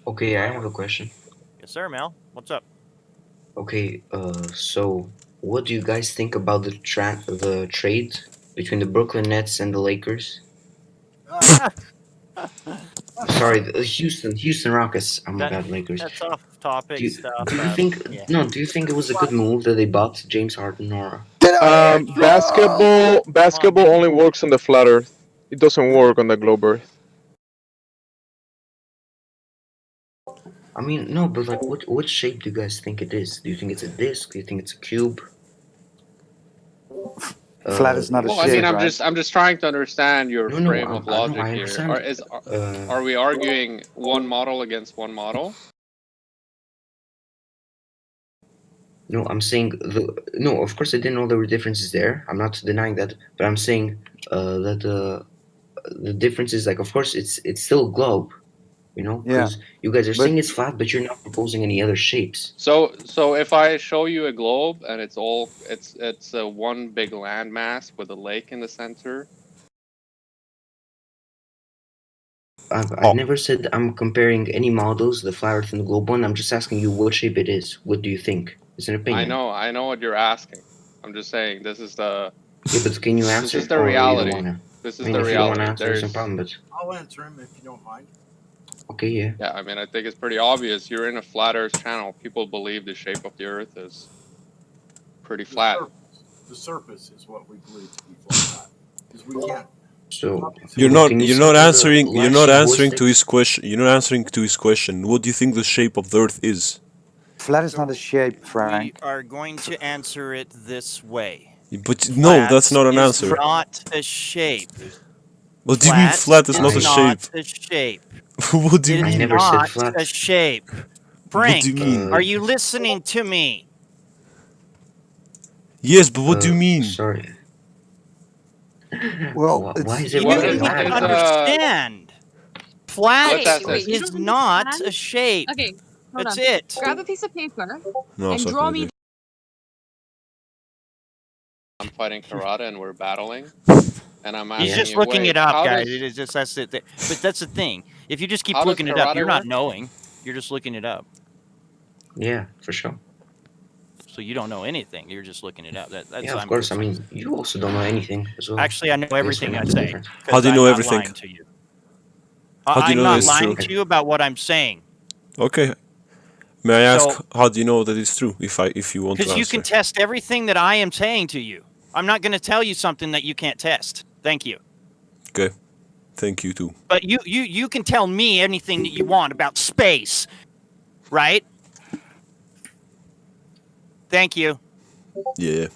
Okay, I have a question. Yes, sir, Mel. What's up? Okay, so what do you guys think about the trade between the Brooklyn Nets and the Lakers? Sorry, the Houston Rockets. Oh my that God, Lakers. that's off topic stuff. Do you think Yeah. no? Do you think it was a good move that they bought James Harden or? Basketball only works on the flat Earth. It doesn't work on the globe Earth. I mean, no, but like, what shape do you guys think it is? Do you think it's a disc? Do you think it's a cube? Flat is not a Well, I mean, shape, right? I'm just trying to understand your No, no, frame of I no, logic I here. understand. Are we arguing one model against one model? No, I'm saying no. Of course, I didn't know there were differences there. I'm not denying that, but I'm saying that the difference is like, of course, it's still a globe, you know, Yeah, because you guys are but saying it's flat, but you're not proposing any other shapes. So if I show you a globe and it's a one big landmass with a lake in the center. I've never said I'm comparing any models, the flat Earth and the globe one. I'm just asking you what shape it is. What do you think? It's an opinion. I know what you're asking. I'm just saying this is the Yeah, but can you this answer, is the or you don't reality. wanna? This I is mean, the if you don't wanna reality. answer, there's no problem. But I'll answer him if you don't mind. okay, yeah. Yeah, I mean, I think it's pretty obvious. You're in a flat Earth channel. People believe the shape of the Earth is pretty flat. The surface is what we believe to be flat. Because we can't. So You're well, not can you you're say not the answering you're last not shape answering voice to his question. You're not answering to his question. What do you think the shape of the Earth is? flat is not a shape, We Frank. are going to answer it this way. But no, that's Flat not an is answer. not a shape. What do you mean flat is not a Is not shape? a shape. What do you It is I mean? never said not flat. a shape. What do you Frank, mean? are you listening to me? Yes, but what do you mean? Sorry. Well, Why it's is You What everybody don't is even laughing? understand. Flat What's that Wait, say? is not a shape. okay, hold That's on. it. Grab a piece of paper No, and suck draw my me. dick. I'm fighting Karada and we're battling, and I'm He's asking just you, looking wait, it up, how guys. does It is just that's it. But that's the thing. If you just keep how does looking it up, karate you're not work? knowing. You're just looking it up. Yeah, for sure. So you don't know anything. You're just looking it up. That's Yeah, of I'm course. I confused. mean, you also don't know anything as well. Actually, I know I guess we're everything I not say different. How because do you I'm know not everything? lying to you. How do you I'm know not it's lying true? to you about what I'm saying. Okay. May I ask So, how do you know that it's true? If you want to because you can answer. test everything that I am saying to you. I'm not going to tell you something that you can't test. Thank you. Okay. Thank you too. But you can tell me anything that you want about space, right? Thank you. Yeah.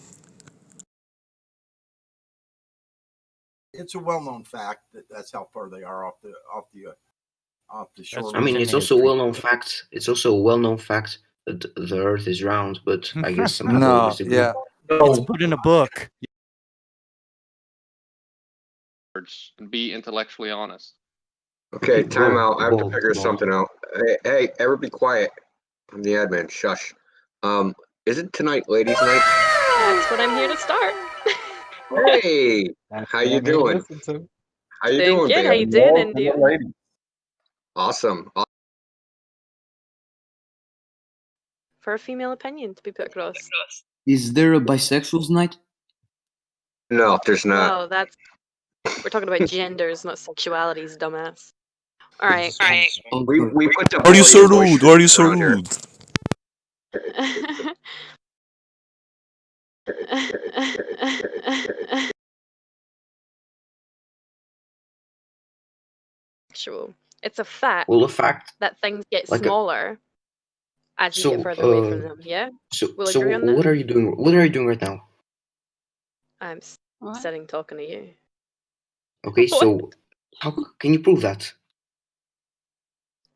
It's a well-known fact that that's how far they are off the shore. I mean, written it's in also a history. well-known fact. It's also a well-known fact that the Earth is round, but I guess some people no, disagree. yeah. It's put in a book. And be intellectually honest. Okay, time out. I have to Bold, figure bold. something out. Hey, everybody be quiet. I'm the admin. Shush. Is it tonight, ladies' night? That's what I'm here to start. Hey, how you doing? How you doing, Good. How babe? you doing, India? Awesome. For a female opinion to be put across. Is there a bisexuals night? No, there's not. No, that's we're talking about genders, not sexualities, dumbass. All right. We put the Why are you so boy rude? Why are you so around here. rude? Actual. It's a fact. Well, a fact. That things get Like smaller as you so, get further away from them. Yeah. We'll So agree on that. what are you doing? What are you doing right now? I'm sitting talking to you. Okay, so how can you prove that?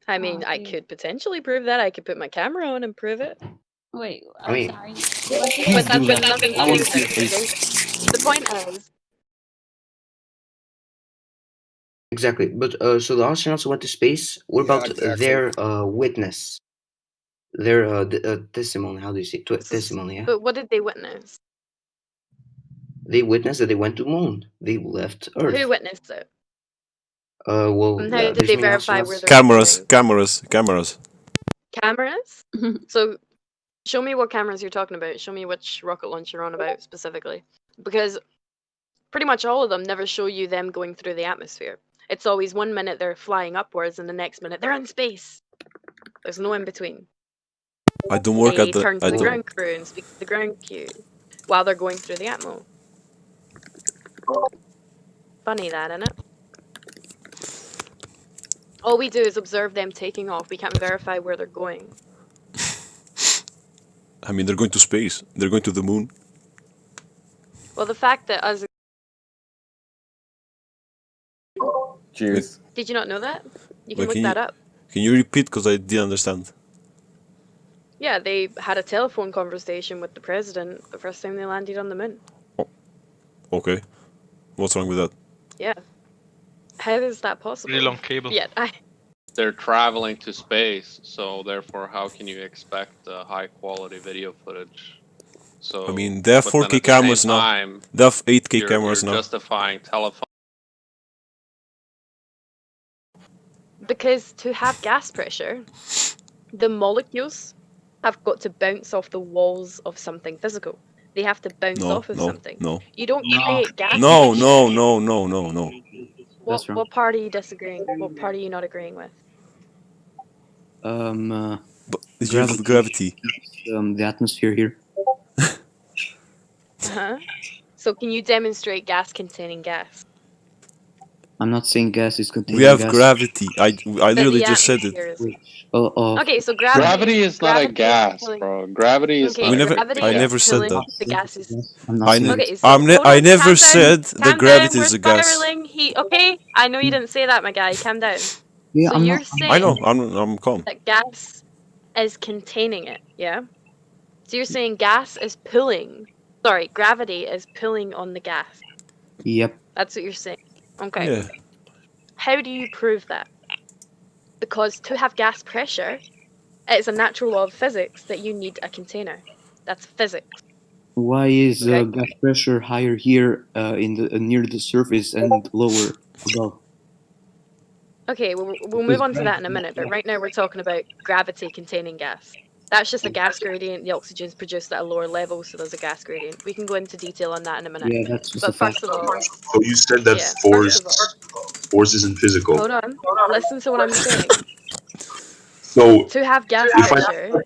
I mean, I could potentially prove that. I could put my camera on and prove it. Wait, I mean, sorry. please do But that. nothing to I do want to with see your anything. face. The point is, Exactly, but so the astronauts went to space. What about their witness? Their testimony? How do you say testimony? Yeah, but what did they witness? they witnessed that they went to moon. They left Earth. Who witnessed it? Well, And how did there's they many verify astronauts. where they're Cameras, going? cameras. Cameras? So show me what cameras you're talking about. Show me which rocket launch you're on about specifically. Because pretty much all of them never show you them going through the atmosphere. It's always 1 minute they're flying upwards and the next minute they're in space. There's no in between. I don't work They at the. turn to I the don't. ground crew and speak to the ground crew while they're going through the atmo. Funny that, isn't it? All we do is observe them taking off. We can't verify where they're going. I mean, they're going to space. They're going to the moon. Well, the fact that us... Cheers. Did you not know that? You can Wait, look can that you- up. Can you repeat? Because I didn't understand. Yeah, they had a telephone conversation with the president the first time they landed on the moon. Okay. What's wrong with that? Yeah. How is that possible? Really long cable. Yeah, They're traveling to space, so therefore, how can you expect high quality video footage? So I mean, they have but then 4K at the cameras same now. time, They have 8K you're cameras now. justifying telephone. because to have gas pressure, the molecules have got to bounce off the walls of something physical. They have to bounce No, off of no, something. no. You don't create gas. No, pressure. no, no, no, no, no. That's wrong. What part are you disagreeing? What part are you not agreeing with? But it's Gravity. gravity. The atmosphere here. Uh-huh. So can you demonstrate gas containing gas? I'm not saying gas is containing We have gas. gravity. I That literally the just said it. atmosphere is- Wait, oh, Okay, so gravity. Gravity is not a gravity is gas, pulling- bro. Gravity is Okay, We not. never- gravity I is never said pulling that. The gases. I'm not I, saying ne- Okay, so I'm ne- hold I on, never calm down, said that calm gravity down, is a we're gas. spiraling. Okay, I know you didn't say that, my guy. Calm down. Yeah, So I'm you're not. saying I know. I'm calm. that gas is containing it, yeah? So you're saying gas is pulling. Sorry, gravity is pulling on the gas. Yep. That's what you're saying. Okay. Yeah. How do you prove that? Because to have gas pressure, it's a natural law of physics that you need a container. That's physics. Why is Okay. gas pressure higher here in the near the surface and lower above? Okay, we'll move on to that in a minute, but right now we're talking about gravity containing gas. That's just a gas gradient. The oxygen's produced at a lower level, so there's a gas gradient. We can go into detail on that in a minute. Yeah, that's just But a fact. first of all, So you said that yeah, force first of force isn't physical. hold on. Listen to what I'm saying. So To have gas if pressure,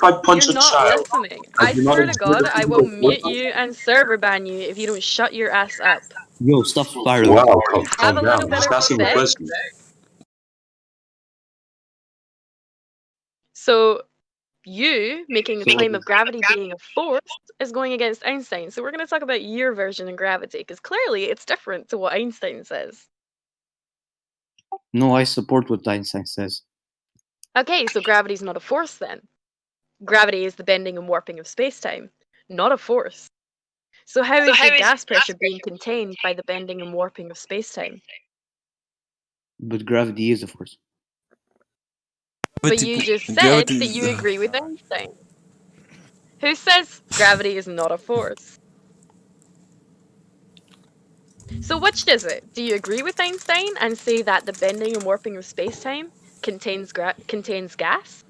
I punch you're a not child, listening. I I do not swear to exert God, a I will physical mute force. you and server ban you if you don't shut your ass up. Yo, stop spiraling. Wow, Have calm a down. little bit Just of asking a respect. question. So you making a claim of gravity being a force is going against Einstein. So we're going to talk about your version of gravity because clearly it's different to what Einstein says. No, I support what Einstein says. Okay, so gravity's not a force then. Gravity is the bending and warping of space-time, not a force. So how is your gas pressure being contained by the bending and warping of space-time? But gravity is a force. But you just said gravity that is- you agree with Einstein. Who says gravity is not a force? So which is it? Do you agree with Einstein and say that the bending and warping of space-time contains gas?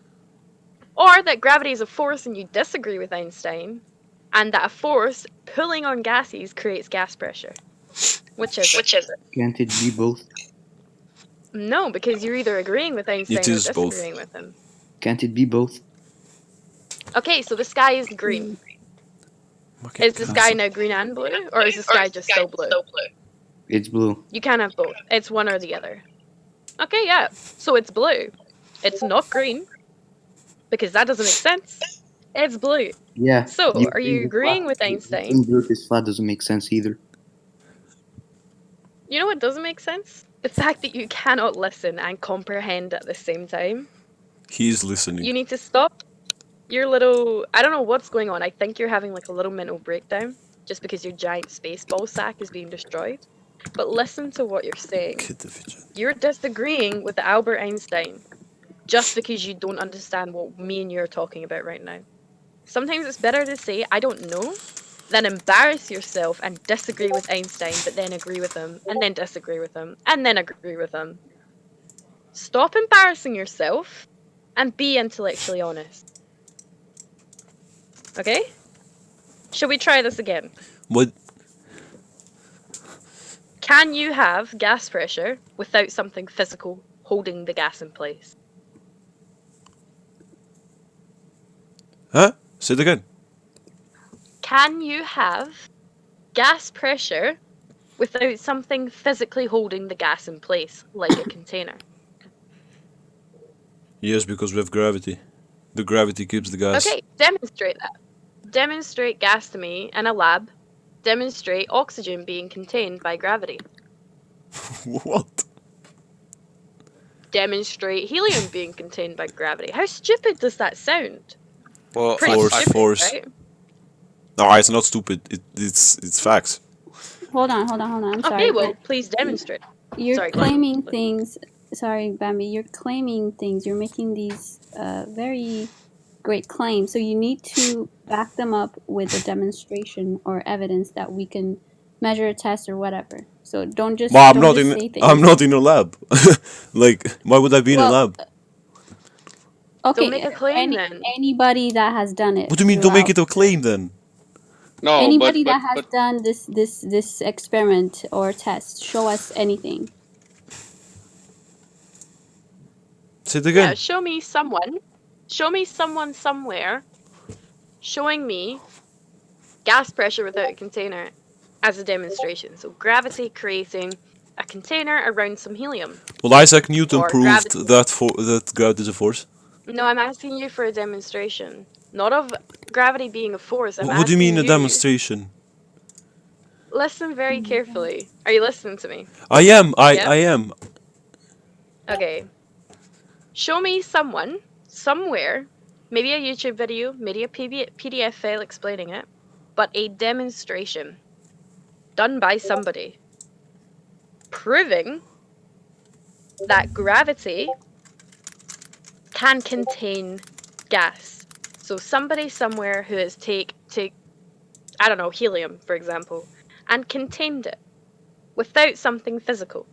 Or that gravity is a force and you disagree with Einstein, and that a force pulling on gases creates gas pressure? Which is it? Can't it be both? No, because you're either agreeing with Einstein or is both. disagreeing with him. Can't it be both? Okay, so the sky is green. Okay, Is the sky now green and blue, or is the sky just still blue? It's blue. You can't have both. It's one or the other. Okay, yeah. So it's blue. It's not green, because that doesn't make sense. It's blue. Yeah. So, are you saying agreeing with saying Einstein? the Earth is flat doesn't make sense either. You know what doesn't make sense? The fact that you cannot listen and comprehend at the same time. He's listening. You need to stop your little... I don't know what's going on. I think you're having like a little mental breakdown just because your giant space ball sack is being destroyed. But listen to what you're saying. Kid the fidget. You're disagreeing with Albert Einstein just because you don't understand what me and you are talking about right now. Sometimes it's better to say, I don't know, then embarrass yourself and disagree with Einstein, but then agree with him, and then disagree with him, and then agree with him. Stop embarrassing yourself and be intellectually honest. Okay? Shall we try this again? What? Can you have gas pressure without something physical holding the gas in place? Huh? Say it again. Can you have gas pressure without something physically holding the gas in place, like a container? Yes, because we have gravity. The gravity keeps the gas. Okay, demonstrate that. Demonstrate gas to me in a lab. Demonstrate oxygen being contained by gravity. What? Demonstrate helium being contained by gravity. How stupid does that sound? Well, Pretty Force, stupid, force. right? No, it's not stupid. It's facts. Hold on. I'm sorry. Okay, well, but please demonstrate. you're sorry, go on. claiming things. Sorry, Bambi. You're claiming things. You're making these very great claims. So you need to back them up with a demonstration or evidence that we can measure, a test, or whatever. So don't just. Well, don't just say things. I'm not in a lab. Like, why would I be in a Well, lab? So Okay. make a claim then. Anybody that has done it. What do you mean? Don't make throughout- it a claim then. No, Anybody but that has done this experiment or test, show us anything. Say it Yeah, again. show me someone somewhere showing me gas pressure without a container as a demonstration. So gravity creating a container around some helium. Well, Isaac Newton Or proved gravity. that gravity is a force. No, I'm asking you for a demonstration. Not of gravity being a force. I'm What do you mean a asking demonstration? Listen very carefully. Are you listening to me? I am. Yeah? I am. Okay. Show me someone, somewhere, maybe a YouTube video, maybe a PDF file explaining it, but a demonstration done by somebody proving that gravity can contain gas. So somebody somewhere who has take I don't know, helium, for example, and contained it without something physical.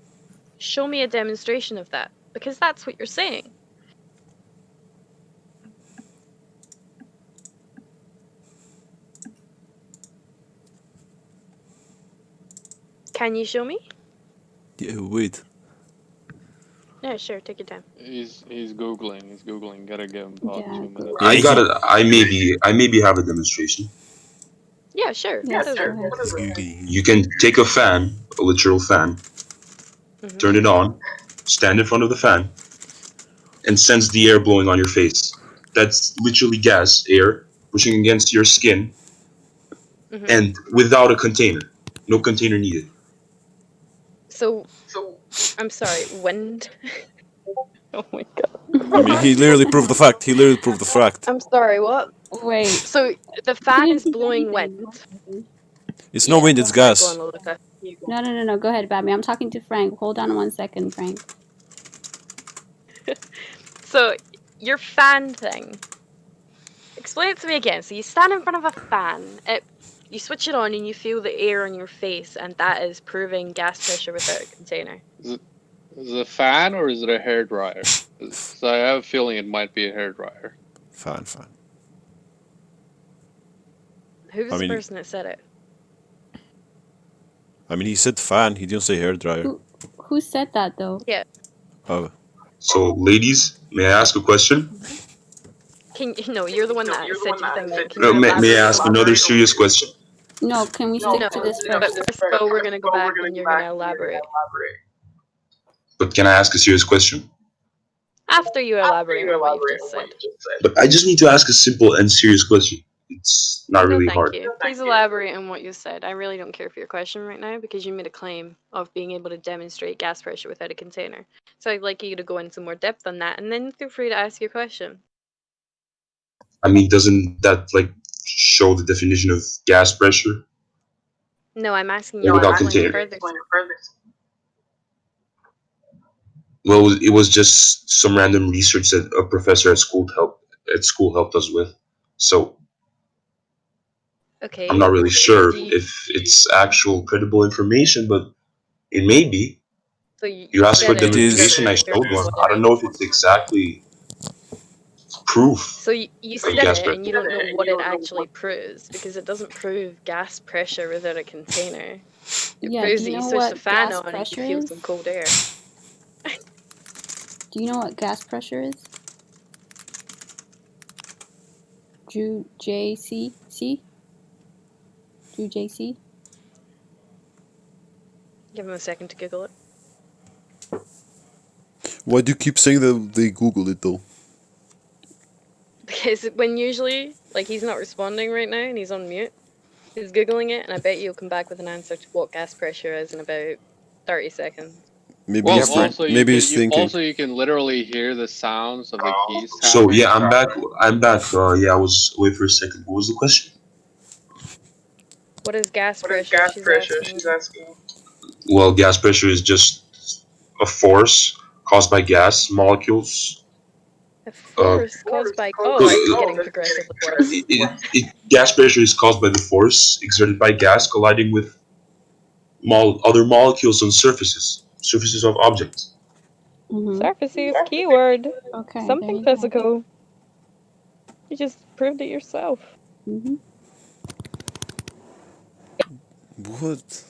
Show me a demonstration of that, because that's what you're saying. Can you show me? Yeah, wait. Yeah, sure, take your time. he's googling. Gotta give him about Yeah. 2 minutes. I maybe have a demonstration. Yeah, sure. Yes, go go ahead. ahead. You can take a fan, a literal fan, Mhm. turn it on, stand in front of the fan, and sense the air blowing on your face. That's literally gas, air, pushing against your skin, Mhm. and without a container. No container needed. So, I'm sorry, wind? Oh my god. I mean, he literally proved the fact. He literally proved the fact. I'm sorry, what? Wait. So, the fan is blowing wind. It's no wind. It's Go on, gas. Lolita. You go. No. Go ahead, Bambi. I'm talking to Frank. Hold on 1 second, Frank. So, your fan thing. Explain it to me again. So, you stand in front of a fan, you switch it on and you feel the air on your face, and that is proving gas pressure without a container. Is it a fan or is it a hairdryer? So I have a feeling it might be a hairdryer. Fine. Who was I the mean- person that said it? I mean, he said fan. He didn't say hairdryer. Who said that though? Yeah. Oh. So, ladies, may I ask a question? No, you're the one that said your thing. Then. Can No, you may I elaborate? ask another serious question? No, can we stick to this But first? first of all, we're gonna go back and you're gonna elaborate. But can I ask a serious question? After you elaborate on what you just said. But I just need to ask a simple and serious question. It's not No, really thank hard. you. Please elaborate on what you said. I really don't care for your question right now because you made a claim of being able to demonstrate gas pressure without a container. So I'd like you to go into more depth on that and then feel free to ask your question. I mean, doesn't that like show the definition of gas pressure? No, I'm asking Yeah, you to without explain container. further. Well, it was just some random research that a professor at school helped us with. So Okay. I'm not really sure do you- if it's actual credible information, but it may be. So You asked for said it, demonstration, I you're showed one. what I don't know if it's exactly proof. So you of said gas it, pressure. and you don't know what it actually proves because it doesn't prove gas pressure within a container. It Yeah, proves do that you you know switch the what fan gas on and you pressure feel is? some cold air. Do you know what gas pressure is? Drew JC? Drew JC? Give him a second to Google it. Why do you keep saying that they Google it though? Because when usually, like, he's not responding right now and he's on mute, he's Googling it, and I bet you'll come back with an answer to what gas pressure is in about 30 seconds. Maybe Well, he's also maybe he's thinking. you can literally hear the sounds of the keys. So tapping. yeah, I'm back. I'm back. Yeah, I was away for a second. What was the question? What is gas pressure? She's asking. Well, gas pressure is just a force caused by gas molecules. A force caused by. Oh, this is getting progressively worse. Gas pressure is caused by the force exerted by gas colliding with other molecules on surfaces of objects. Surfaces, keyword. Okay, Something there you go. physical. You just proved it yourself. What?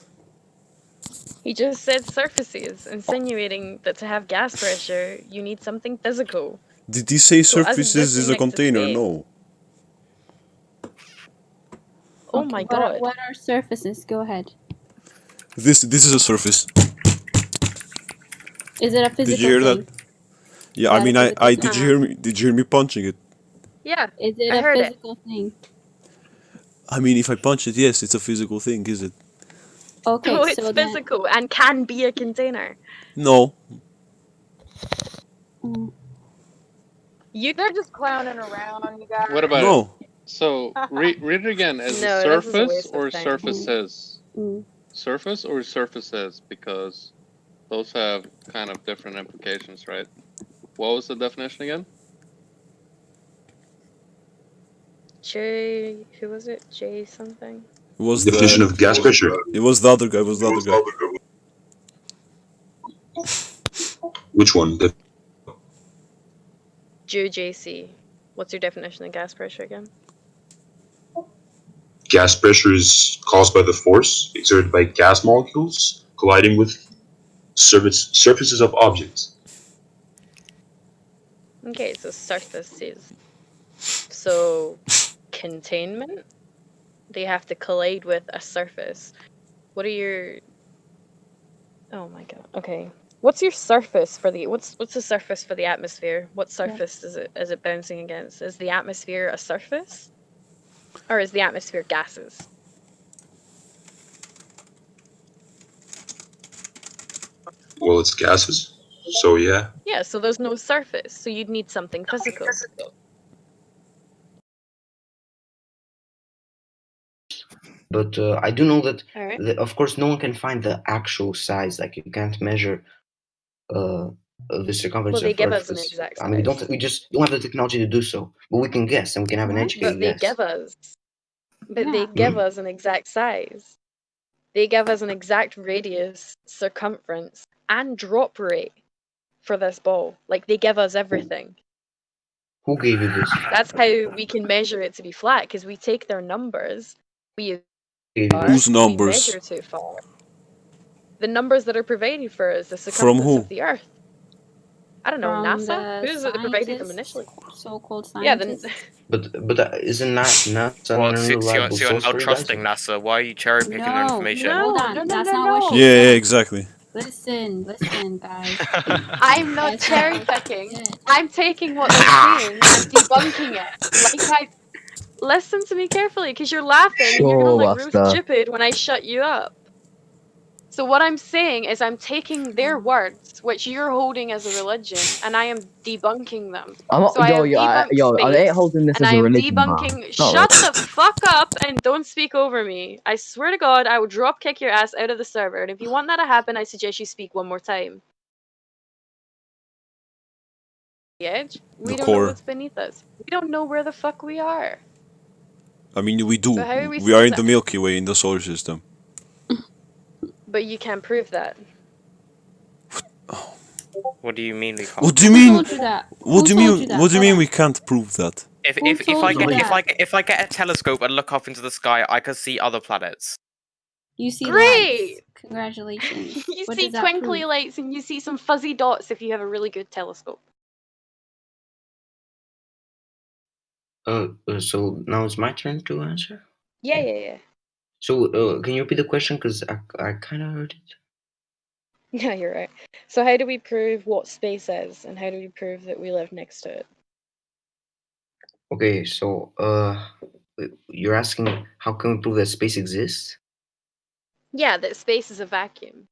He just said surfaces, insinuating that to have gas pressure, you need something physical. Did he say So us surfaces is a existing next to container? space- No. Oh Okay, my god. What are surfaces? Go ahead. This is a surface. Is it a physical Did you hear thing? that? Yeah, I Is mean, that a I physical did you hear me? Did you hear me punching it? Yeah. Is it I a heard it. physical thing? I mean, if I punch it, yes, it's a physical thing, is it? Okay, Oh, it's so then physical and can be a container. No. They're just clowning around, you guys. What about No. So read it again. Is No, it this is a surface waste of or time. surfaces? Mm. Surface or surfaces? Because those have kind of different implications, right? What was the definition again? J, who was it? J something? It was Definition of gas pressure. It was the other guy. It was the other guy. Which one? JC. What's your definition of gas pressure again? Gas pressure is caused by the force exerted by gas molecules colliding with surfaces of objects. Okay, so surfaces. So containment? They have to collide with a surface. What are your... Oh my god. Okay. What's your surface for the... What's the surface for the atmosphere? What surface is it bouncing against? Is the atmosphere a surface? Or is the atmosphere gases? Well, it's gases, so yeah. Yeah, so there's no surface, so you'd need something physical. But I do know that, Alright. of course, no one can find the actual size. Like you can't measure the circumference Well, they of give Earth. us an exact I mean, size. we just don't have the technology to do so. But we can guess, and we can have an educated But they guess. give us. But they give us an exact size. They give us an exact radius, circumference, and drop rate for this ball. Like they give us everything. Who gave you this? That's how we can measure it to be flat, because we take their numbers, we Whose numbers? measure too far. The numbers that are provided for us, the From circumference who? of the Earth. I don't know, From NASA? the Who's it that provided them scientists, initially? so-called Yeah, scientists. then But isn't NASA Well, an so unreliable you're source now for you guys? trusting NASA. Why are you cherry picking their No, information? hold on. That's not what she Yeah, said. yeah, exactly. Listen, guys. I'm not That's cherry not what she picking. said. I'm taking what they're saying and debunking it. Like listen to me carefully, because you're laughing and you're gonna look real stupid when I shut you up. So what I'm saying is I'm taking their words, which you're holding as a religion, and I am debunking them. I'm not, So I have debunked I ain't holding this and as I a am religion, debunking. man. Shut the fuck up and don't speak over me. I swear to God, I will drop kick your ass out of the server. And if you want that to happen, I suggest you speak one more time. The edge. We The don't know core. what's beneath us. We don't know where the fuck we are. I mean, we do. So how are we We are in supposed the to- Milky Way in the solar system. But you can't prove that. What do you mean we can't? What do you Who mean? told you that? What do Who you told mean? you that? What do you Hold mean on. we can't prove that? If Who if told I you get that? if I get a telescope and look up into the sky, I can see other planets. You see Great! lights. Congratulations. You What see does that twinkly prove? lights and you see some fuzzy dots if you have a really good telescope. So now it's my turn to answer. Yeah. So can you repeat the question? Because I kind of heard it. Yeah, you're right. So how do we prove what space is, and how do we prove that we live next to it? Okay, so you're asking how can we prove that space exists? Yeah, that space is a vacuum.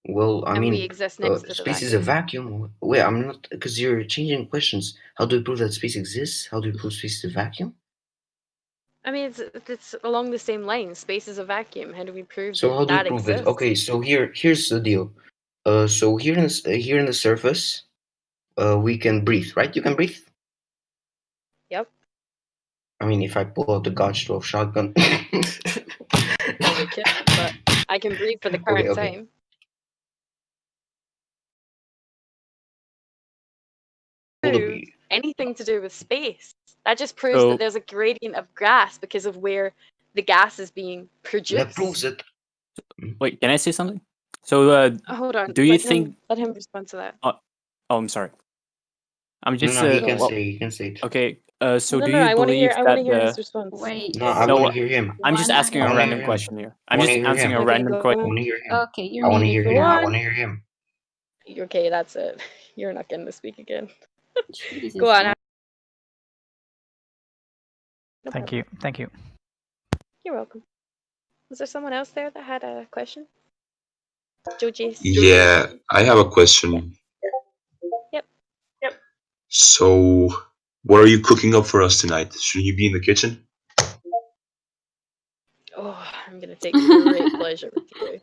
Well, I And mean, we exist next to the space is a vacuum. Wait, I'm not, because you're changing questions. How do we prove that space exists? How do we prove space is a vacuum? I mean, it's along the same line. Space is a vacuum. How do we prove So that how do we that prove it? exists? Okay, so here's the deal. So here in the surface, we can breathe, right? You can breathe. Yep. I mean, if I pull out the Gauge 12 shotgun. Well, we could, but I can breathe for the current Okay. time. Prove anything to do with space. That just proves So- that there's a gradient of gas because of where the gas is being produced. That proves it. Wait, can I say something? So, Hold on. do you let him- think? let him respond to that? Oh, I'm sorry. I'm just. No, he well, can say it. Okay. So No, do no, you I want to believe hear. I want to that hear his the? response. Wait. No, I No, want to hear him. I'm just One asking at a a random time. question here. I I'm wanna just hear answering him. a Okay, random go question. I on. want to hear him. Okay, you're I want to muted hear for him. now. I want to hear him. Okay, that's it. You're not getting to speak again. Jesus. Go on. No Thank problem. you. Thank you. You're welcome. Was there someone else there that had a question? Joji. Yeah, I have a question. Yep. So, what are you cooking up for us tonight? Should you be in the kitchen? Oh, I'm gonna take great pleasure with you.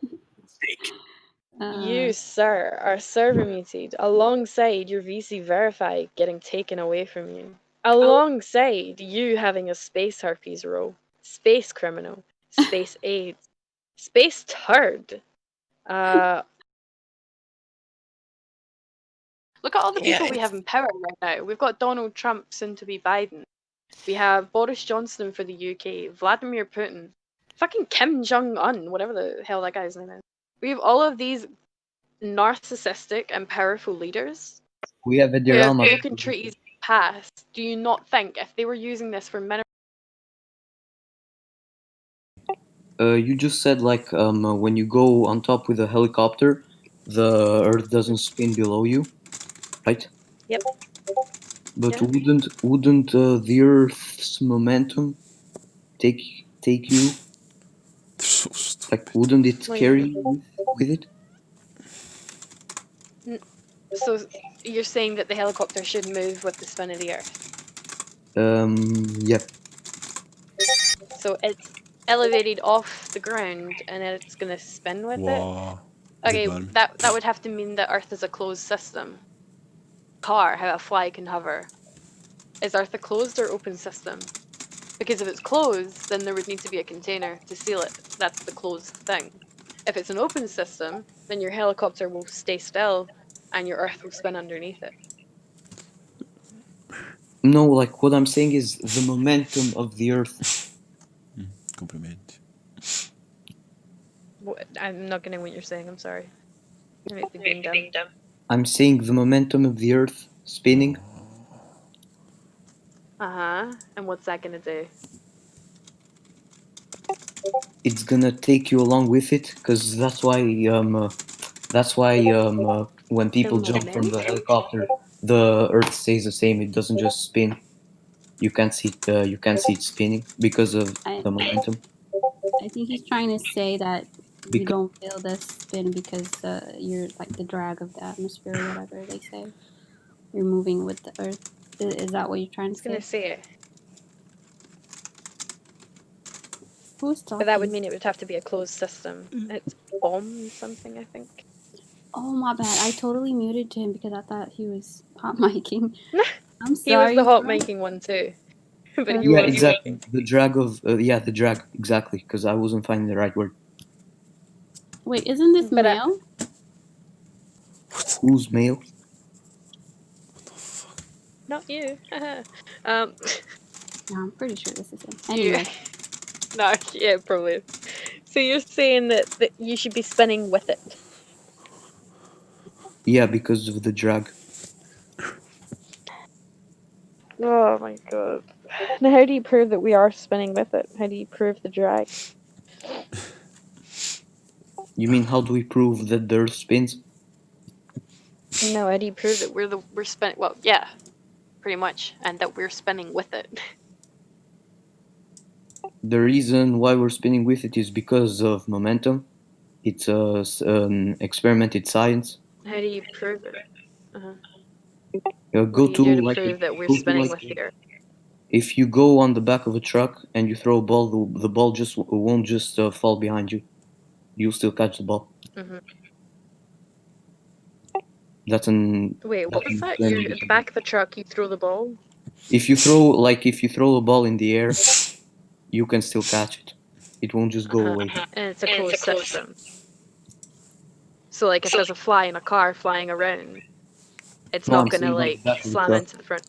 You, Uh, sir, are server muted alongside your VC Verify getting taken away from you. Alongside you having a space herpes role, space criminal, space AIDS, space turd. Look at all the people we have in power right now. We've got Donald Trump, soon to be Biden. We have Boris Johnson for the UK, Vladimir Putin, fucking Kim Jong Un, whatever the hell that guy's name is. We have all of these narcissistic and powerful leaders We have who have Edirama. broken treaties in the past. Do you not think if they were using this for mineral? You just said like when you go on top with a helicopter, the Earth doesn't spin below you, right? Yep. But Yeah. wouldn't the Earth's momentum take you? Like, wouldn't it What do you carry mean? you with it? So you're saying that the helicopter should move with the spin of the Earth? Yeah. So it's elevated off the ground and it's gonna spin with Wow. it? Okay, Good man. that would have to mean that Earth is a closed system. Car, how a fly can hover. Is Earth a closed or open system? Because if it's closed, then there would need to be a container to seal it. That's the closed thing. If it's an open system, then your helicopter will stay still and your Earth will spin underneath it. No, like what I'm saying is the momentum of the Earth. Compliment. I'm not getting what you're saying, I'm sorry. You might be being dumb. I'm saying the momentum of the Earth spinning. Uh-huh. And what's that gonna do? It's gonna take you along with it, because that's why when people jump from the helicopter, the Earth stays the same. It doesn't just spin. You can't see it spinning because of the momentum. I think he's trying to say that you don't feel the spin because you're like the drag of the atmosphere or whatever they say. You're moving with the Earth. Is that what you're trying to say? I was gonna say it. Who's talking? But that would mean it would have to be a closed system. It's bomb something, I think. Oh my bad. I totally muted him because I thought he was hot micing. I'm He was sorry. the hot bro. micing one too. But you Yeah, were- exactly. The drag of the drag exactly, because I wasn't finding the right word. Wait, isn't this But I- male? Who's male? Not you. No, I'm pretty sure this is him. You- Anyway, No, yeah, probably. So you're saying that you should be spinning with it. Yeah, because of the drag. Oh my god. Now how do you prove that we are spinning with it? How do you prove the drag? You mean how do we prove that the Earth spins? No, how do you prove that we're spinning? Well, yeah, pretty much, and that we're spinning with it. The reason why we're spinning with it is because of momentum. It's an experimented science. How do you prove it? Go What do to you do to like prove that we're go to, spinning like, with the Earth? if you go on the back of a truck and you throw a ball, the ball just won't just fall behind you. You'll still catch the ball. Mhm. That's an. Wait, what was that's an that? You're experiment. at the back of a truck. You throw the ball. If you throw a ball in the air, you can still catch it. It won't just go away. And it's a closed system. So, like, if there's a fly in a car flying around, it's No, I'm not gonna saying on the like back of the slam truck. into the front.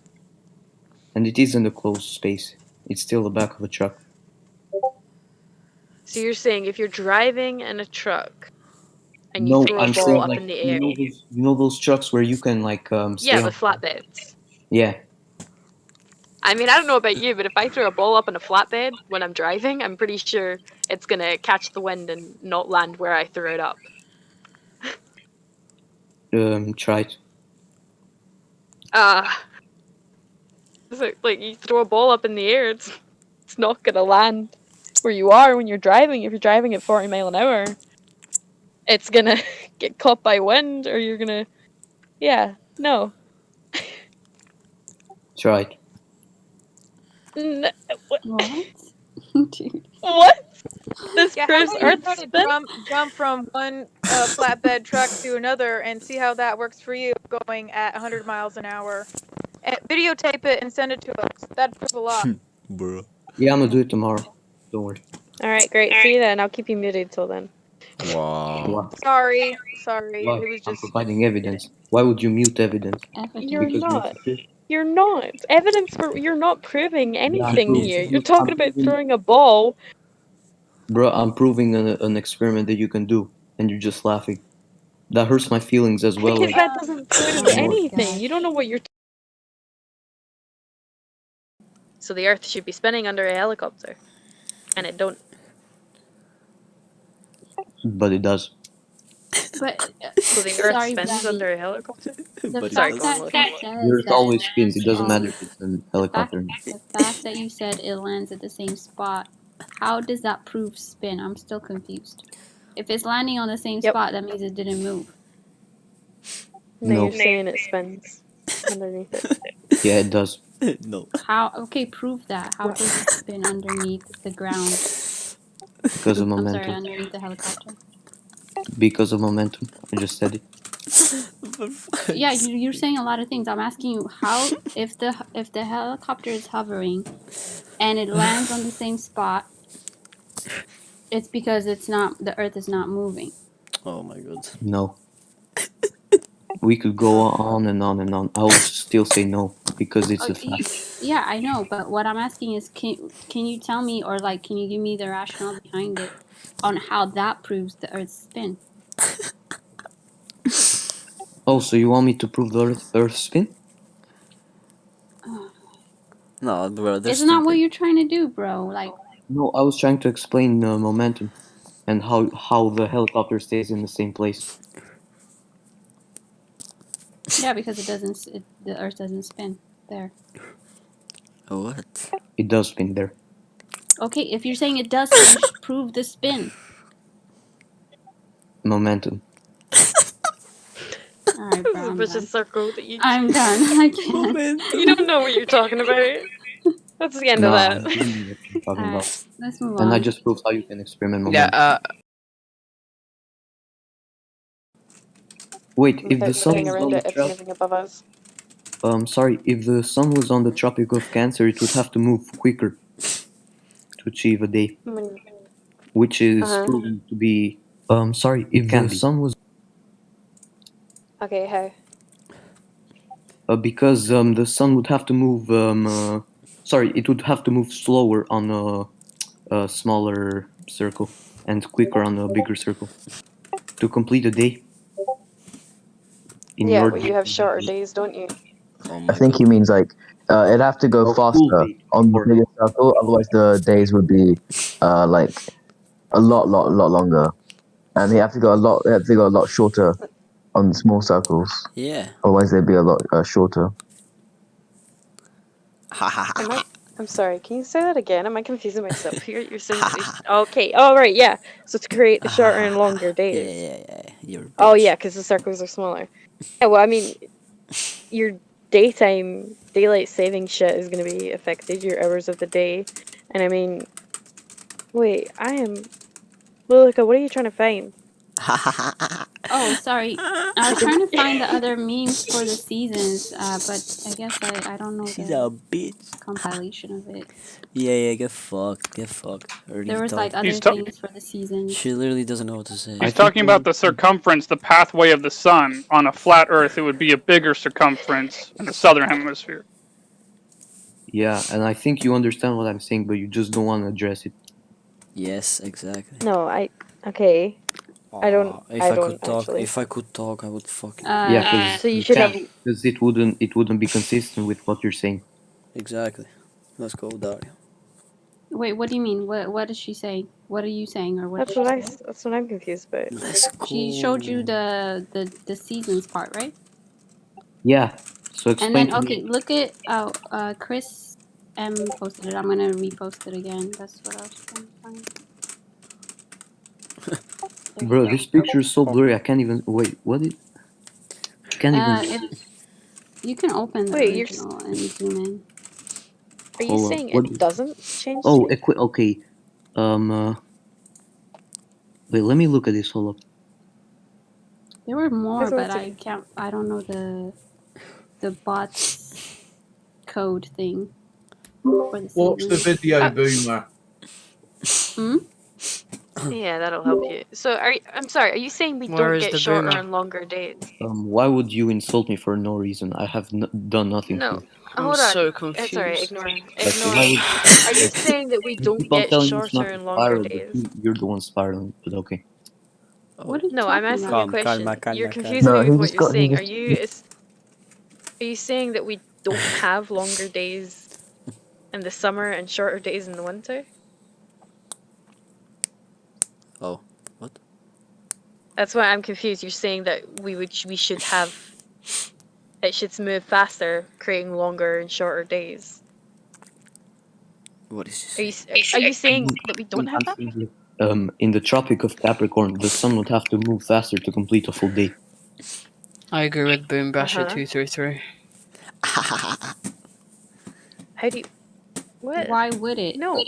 And it isn't a closed space. It's still the back of a truck. So you're saying if you're driving in a truck and you No, throw a I'm ball saying up like in the air, you know those trucks where you can like stay yeah, on. the flatbeds. Yeah, I mean, I don't know about you, but if I throw a ball up in a flatbed when I'm driving, I'm pretty sure it's gonna catch the wind and not land where I threw it up. try it. So, like you throw a ball up in the air, it's not gonna land where you are when you're driving. If you're driving at 40 mile an hour, it's gonna get caught by wind, or you're gonna, yeah, no. Try it. what? Dude. What? This Yeah, proves how about you Earth try to spin? jump from one flatbed truck to another and see how that works for you going at 100 miles an hour. And videotape it and send it to us. That'd prove a lot. Bro. Yeah, I'm gonna do it tomorrow. Don't worry. All right, great. See you then. I'll keep you muted till then. Wow. Why? Sorry. Why? It was I'm just. providing evidence. Why would you mute evidence? You're Because not. you're You're not. Evidence for you're not proving anything proving- here. You're I'm talking about proving- throwing a ball. Bro, I'm proving an experiment that you can do, and you're just laughing. That hurts my feelings as well. Because Like, that doesn't prove anything. You don't know what you're. So the Earth should be spinning under a helicopter, and it don't. but it does. But So the Earth sorry, spins Bobby. under a helicopter. The Sorry, fact go on, that Melissa. he says The Earth that always spins. It doesn't matter if it's a helicopter. the fact that you said it lands at the same spot, how does that prove spin? I'm still confused. If it's landing on the same spot, that means it didn't move. No, No. you're saying it spins underneath it. Yeah, it does. No. How? Okay, prove that. How does it spin underneath the ground? Because of I'm sorry, momentum. underneath the helicopter. Because of momentum. I just said it. Yeah, you're saying a lot of things. I'm asking you how, if the helicopter is hovering and it lands on the same spot, it's because the Earth is not moving. Oh my god. No. We could go on and on and on. I would still say no because it's a fact. Yeah, I know, but what I'm asking is, can you tell me, or like, can you give me the rationale behind it on how that proves the Earth's spin? Oh, so you want me to prove the Earth spin? No, bro. Isn't that what you're trying to do, bro? Like, No, I was trying to explain momentum and how the helicopter stays in the same place. yeah, because the Earth doesn't spin there. What? It does spin there. Okay, if you're saying it does, then you should prove the spin. Momentum. All right, bro, I'm This is a done. vicious circle that you. I'm done. I can't. You don't know what you're talking about. That's the end Nah, of I that. don't know what you're talking about. Alright, let's move And I on. just proved how you can experiment Yeah, momentum. Wait, if the Without sun moving is around on it, the it's track, moving above us. Sorry, if the sun was on the Tropic of Cancer, it would have to move quicker to achieve a day, which is proven to be. Sorry, if the sun was. Okay, how? Because the sun would have to move. Sorry, it would have to move slower on a smaller circle and quicker on a bigger circle to complete a day. In Yeah, your but day. you have shorter days, don't you? I think he means like it'd have to go faster on the bigger circle, otherwise the days would be like a lot longer, and they have to go a lot shorter on small circles. Yeah. Otherwise they'd be a lot shorter. I'm sorry, can you say that again? Am I confusing myself here? You're saying okay, all right, yeah. So to create the shorter and longer days. Yeah. You're. Oh yeah, because the circles are smaller. Yeah, well, I mean, your daylight saving shit is going to be affected, your hours of the day. And I mean, wait, Lilica, what are you trying to find? Oh, sorry. I was trying to find the other memes for the seasons, but I guess I don't know She's the a bitch. compilation of it. Yeah, get fucked. There was like other things for the seasons. She literally doesn't know what to say. He's talking about the circumference, the pathway of the sun. On a flat Earth, it would be a bigger circumference in the southern hemisphere. Yeah, and I think you understand what I'm saying, but you just don't want to address it. Yes, exactly. No, okay. I don't If I could talk, I would fucking. Yeah, because so you should have. Because it wouldn't be consistent with what you're saying. Exactly. Let's go, Daria. Wait, what do you mean? What is she saying? What are you saying, or what? That's what I'm confused about. Let's go. She showed you the seasons part, right? Yeah. So explain. And then look at Chris M posted it. I'm gonna repost it again. That's what I was trying to find. Bro, this picture is so blurry. I can't even wait. What is? I can't even. You can open the original and zoom in. Are you saying it doesn't change? Oh, okay. Wait, let me look at this. Hold up. There were more, but I don't know the bots code thing. For the Watch the video, Boomer. Yeah, that'll help you. So, I'm sorry. Are you saying we Where don't is get the shorter boomer? and longer days? Why would you insult me for no reason? I have done nothing. No. To Hold I'm on. so It's alright. Ignore. why would- Are you saying that we don't keep on get telling me it's not shorter and longer spiral, but days? you're the one spiraling, but okay. No, I'm asking you a question. You're confusing No, me he with what just you're got- he saying. just- Are you saying that we don't have longer days in the summer and shorter days in the winter? Oh, what? That's why I'm confused. You're saying that we should have it should move faster, creating longer and shorter days. What is this? Are you saying that we don't have that? In the Tropic of Capricorn, the sun would have to move faster to complete a full day. I agree with Boom Basher Uh-huh. 233. How do you? What? Why would it? No.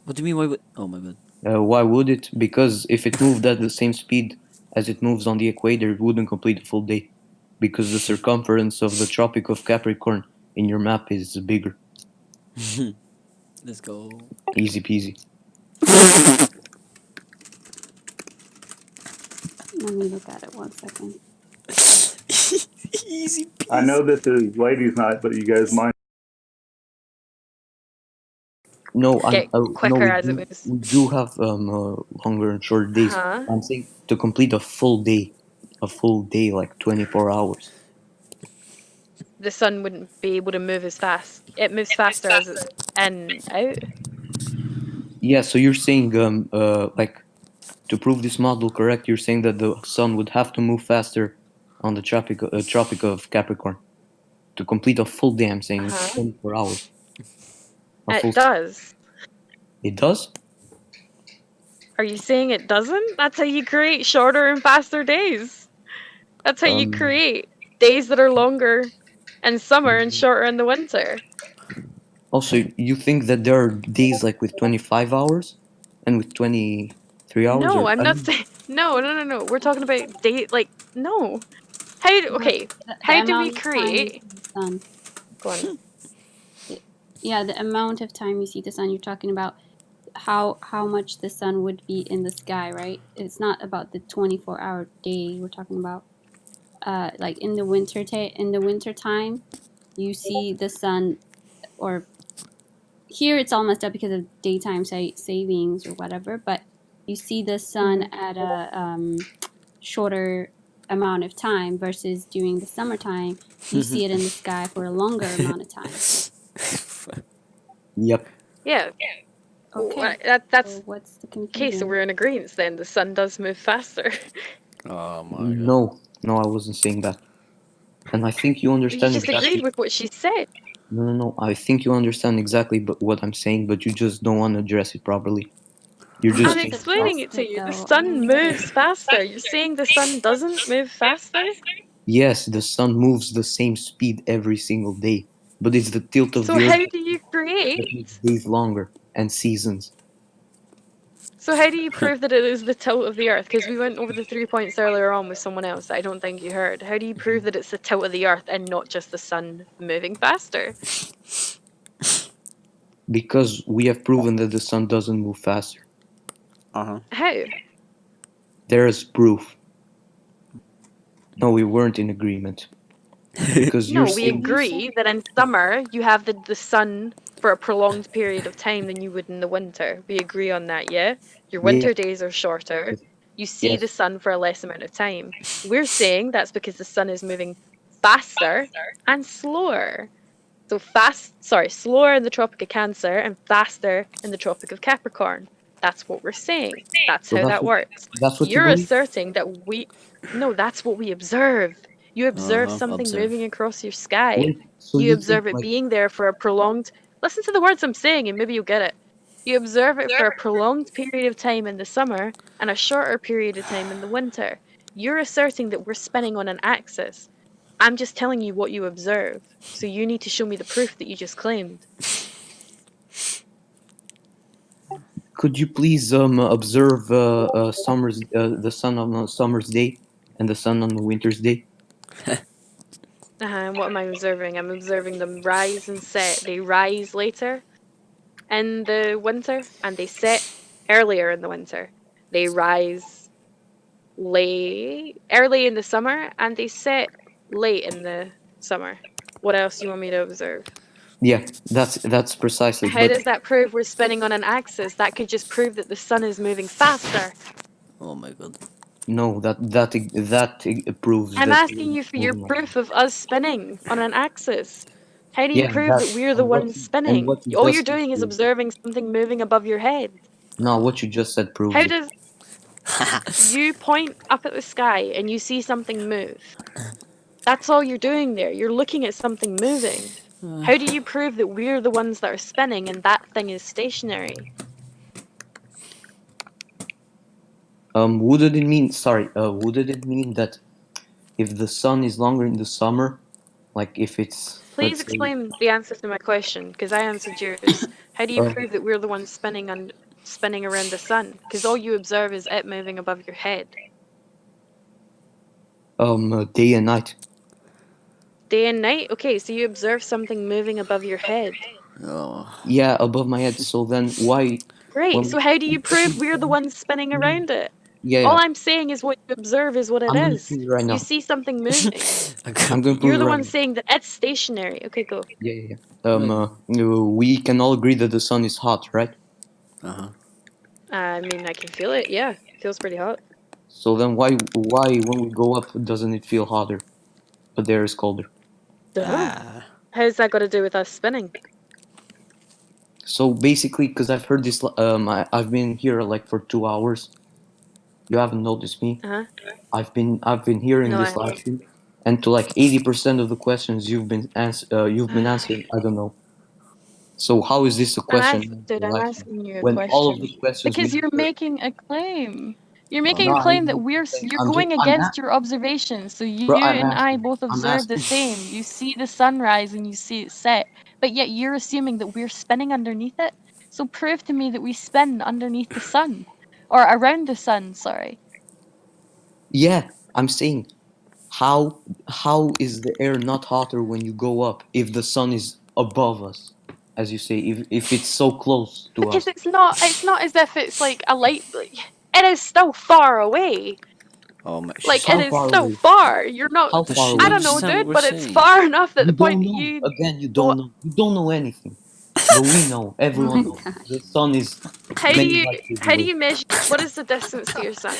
What do you mean? Why would? Oh my god. Why would it? Because if it moved at the same speed as it moves on the equator, it wouldn't complete a full day. Because the circumference of the Tropic of Capricorn in your map is bigger. Let's go. Easy peasy. Let me look at it 1 second. Easy peasy. I know this is ladies' night, but you guys mind? No, Get quicker as it moves. we do have longer and shorter days. Uh-huh. I'm saying to complete a full day, like 24 hours. The sun wouldn't be able to move as fast. It moves faster as it's in out. Yeah, so you're saying like to prove this model correct, you're saying that the sun would have to move faster on the Tropic of Capricorn to complete a full day. I'm saying it's 24 hours. It does. It does? Are you saying it doesn't? That's how you create shorter and faster days. That's how you create days that are longer in summer and shorter in the winter. Also, you think that there are days like with 25 hours and with 23 hours? No, or- I'm not saying. No. We're talking about no. Okay, how do we create? Sun. Go on. Yeah, the amount of time you see the sun. You're talking about how much the sun would be in the sky, right? It's not about the 24-hour day. We're talking about like in the winter time, you see the sun, or here it's all messed up because of daytime savings or whatever, but you see the sun at a shorter amount of time versus during the summertime, you see it in the sky for a longer amount of time. Yep. Yeah. Okay. That's So what's the okay. So confusion? we're in agreement then. The sun does move faster. Oh my god. No, I wasn't saying that. And I think you You understand just exactly. agreed with what she said. No. I think you understand exactly what I'm saying, but you just don't want to address it properly. You're just I'm explaining it to you. The sun moves faster. You're saying the sun doesn't move faster? yes, the sun moves the same speed every single day, but it's the tilt of So the how Earth do you that create? makes days longer and seasons. So how do you prove that it is the tilt of the Earth? Because we went over the 3 points earlier on with someone else that I don't think you heard. How do you prove that it's the tilt of the Earth and not just the sun moving faster? Because we have proven that the sun doesn't move faster. Uh-huh. How? There is proof. No, we weren't in agreement. Because No, you're we saying agree that in summer you have the sun for a prolonged period of time than you would in the winter. We agree on that, yeah? Your winter days are shorter. You see Yes. the sun for a less amount of time. We're saying that's because the sun is moving faster and slower. So slower in the Tropic of Cancer and faster in the Tropic of Capricorn. That's what we're saying. That's So how that's that what- works. that's what you You're believe? asserting that no, that's what we observe. You observe Uh-huh, something observe. moving across your sky. Wait, so you you observe think, it like- being there for a prolonged. Listen to the words I'm saying, and maybe you'll get it. You observe it for a prolonged period of time in the summer and a shorter period of time in the winter. You're asserting that we're spinning on an axis. I'm just telling you what you observe. So you need to show me the proof that you just claimed. Could you please observe the sun on a summer's day and the sun on a winter's day? And what am I observing? I'm observing them rise and set. They rise later in the winter and they set earlier in the winter. They rise early in the summer and they set late in the summer. What else do you want me to observe? Yeah, that's precisely. How But does that prove we're spinning on an axis? That could just prove that the sun is moving faster. Oh my god. no, that proves I'm that. asking you for your proof of us spinning on an axis. How do you Yeah, prove that we're the and what ones you- spinning? and what you All just you're doing is said proves it. observing something moving above your head. No, what you just said proves How it. does you point up at the sky and you see something move? That's all you're doing there. You're looking at something moving. How do you prove that we're the ones that are spinning and that thing is stationary? Wouldn't it mean? Sorry. Wouldn't it mean that if the sun is longer in the summer, like if it's Please let's say, explain the answer to my question, because I answered yours. How do you Uh, prove that we're the ones spinning around the sun? Because all you observe is it moving above your head. day and night? Day and night? Okay, so you observe something moving above your head. Oh. Yeah, above my head. So then why? Great, when so how do you prove we're the ones spinning around it? Yeah, All yeah. I'm saying is what you observe is what it I'm gonna is. prove it right now. You see something moving. I'm going to prove You're it the right one now. saying that it's stationary. Okay, go. Yeah. We can all agree that the sun is hot, right? Uh-huh. I mean, I can feel it. Yeah, it feels pretty hot. So then why when we go up doesn't it feel hotter, but the air is colder? Dunno. How's that got to do with us spinning? So basically, because I've heard this, I've been here like for 2 hours. You haven't noticed me. Uh-huh. I've been hearing No, I this live haven't. stream, and to like 80% of the questions you've been answering, I don't know. So how is this a question? I'm asking you a when question. all of the questions Because we you're making a claim. You're making No, a claim I'm that not you're saying- you're I'm going just- I'm against your observations. So you Bro, I'm and I asking. both I'm observe the asking. same. You see the sunrise and you see it set, but yet you're assuming that we're spinning underneath it. So prove to me that we spin underneath the sun, or around the sun. Sorry. Yeah, I'm saying, how is the air not hotter when you go up if the sun is above us, as you say, if it's so close to Because us? it's not as if it's like a light. It is still far away. Oh my. Like How it is far still away? far. You're not. How far away? I don't know, That's not what dude, we're but it's saying. far enough that You the point don't that know. you Again, you don't know. You don't know anything. But we know. Everyone knows. The sun is how do many you light years how do away. you measure? What is the distance to your sun?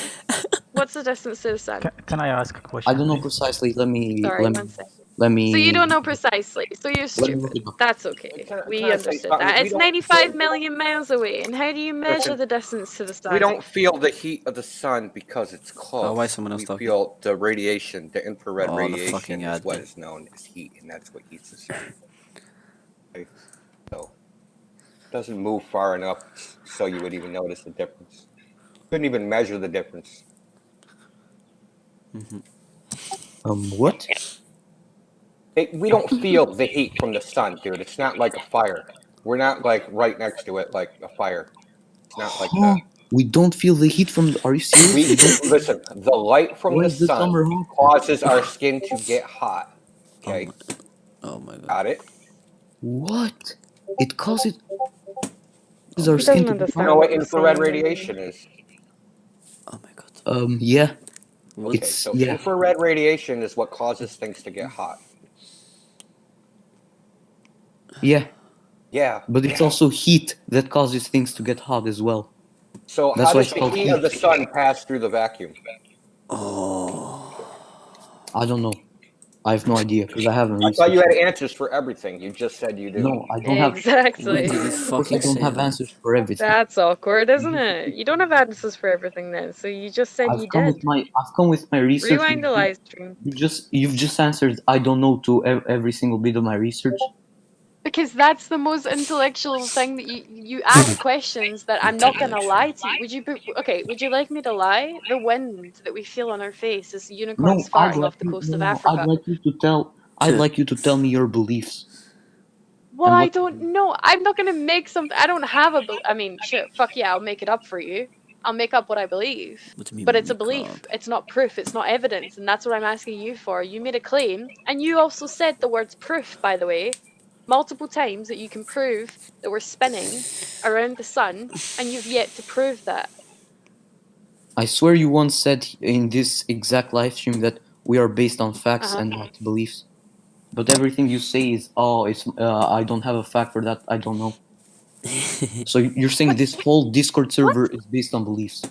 What's the distance to the sun? Can I ask a question? I don't know please? precisely. Let me Sorry, let one me second. let me. So you don't know precisely. So you're Let me look stupid. it up. That's okay. Can We I say understood something? that. We It's don't 95 million miles away. And how do you measure Listen, the distance to the sun? we don't feel the heat of the sun because it's close. why is someone else we talking? feel the radiation, the infrared Oh, the radiation fucking is what admin. is known as heat, and that's what heats the sun. Okay? So it doesn't move far enough so you would even notice the difference. Couldn't even measure the difference. What? We don't feel the heat from the sun, dude. It's not like a fire. We're not like right next to it like a fire. It's not like that. We don't feel the heat from. Are you serious? We We don't. listen. The light from Why the is the sun summer hot? causes our skin to get hot. Okay, Oh my god. got it? What? It causes our He skin doesn't to be You understand know hot. what what you're infrared saying. radiation is? Yeah. Okay, It's so yeah. infrared radiation is what causes things to get hot. Yeah. Yeah. But it's also heat that causes things to get hot as well. So That's how why does it's the called heat of the sun pass through the vacuum? I don't know. I have no idea because I haven't I thought you researched. had answers for everything. You just said you do. No, I don't have. Exactly. Of course, I don't have answers for everything. That's awkward, isn't it? You don't have answers for everything then. So you just said you did. I've come with my research. Rewind the live stream. You've just answered. I don't know to every single bit of my research. Because that's the most intellectual thing that you ask questions that I'm not gonna lie to you. Would you like me to lie? The wind that we feel on our face is unicorns No, I'd farting like off the you. coast No, of no, Africa. I'd like you to tell. I'd like you to tell me your beliefs. Well, and I what- don't know. I'm not gonna make something. I don't have a. I mean, sure, fuck yeah, I'll make it up for you. I'll make up what I believe. What do you mean But it's a make belief. up? It's not proof. It's not evidence, and that's what I'm asking you for. You made a claim, and you also said the words proof, by the way, multiple times that you can prove that we're spinning around the sun, and you've yet to prove that. I swear you once said in this exact live stream that we are based on facts Uh-huh. and not beliefs. But everything you say is, it's. I don't have a fact for that. I don't know. So you're saying this whole Discord server is based on beliefs?